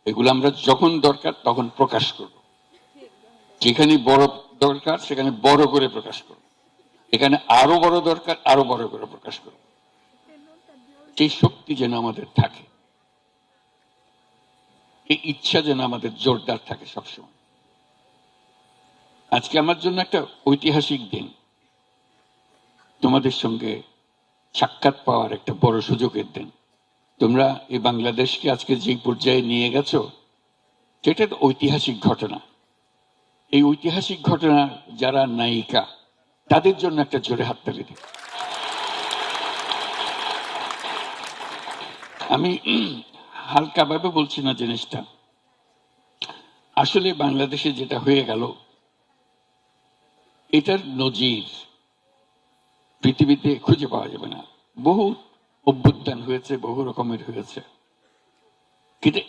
এগুলো আমরা যখন দরকার তখন প্রকাশ করব, যেখানে বড় দরকার সেখানে বড় করে প্রকাশ করব, এখানে আরো বড় দরকার আরো বড় করে প্রকাশ করব। সেই শক্তি যেন আমাদের থাকে, এই ইচ্ছা যেন আমাদের জোরদার থাকে সবসময়। আজকে আমার জন্য একটা ঐতিহাসিক দিন, তোমাদের সঙ্গে সাক্ষাৎ পাওয়ার একটা বড় সুযোগের দিন। তোমরা এই বাংলাদেশকে আজকে যে পর্যায়ে নিয়ে গেছো, সেটা একটা ঐতিহাসিক ঘটনা। এই ঐতিহাসিক ঘটনার যারা নায়িকা, তাদের জন্য একটা জোরে হাততালি দিই। আমি হালকাভাবে বলছি না জিনিসটা, আসলে বাংলাদেশে যেটা হয়ে গেল, এটার নজির পৃথিবীতে খুঁজে পাওয়া যাবে না। বহু অভ্যুত্থান হয়েছে, বহু রকমের হয়েছে, কিন্তু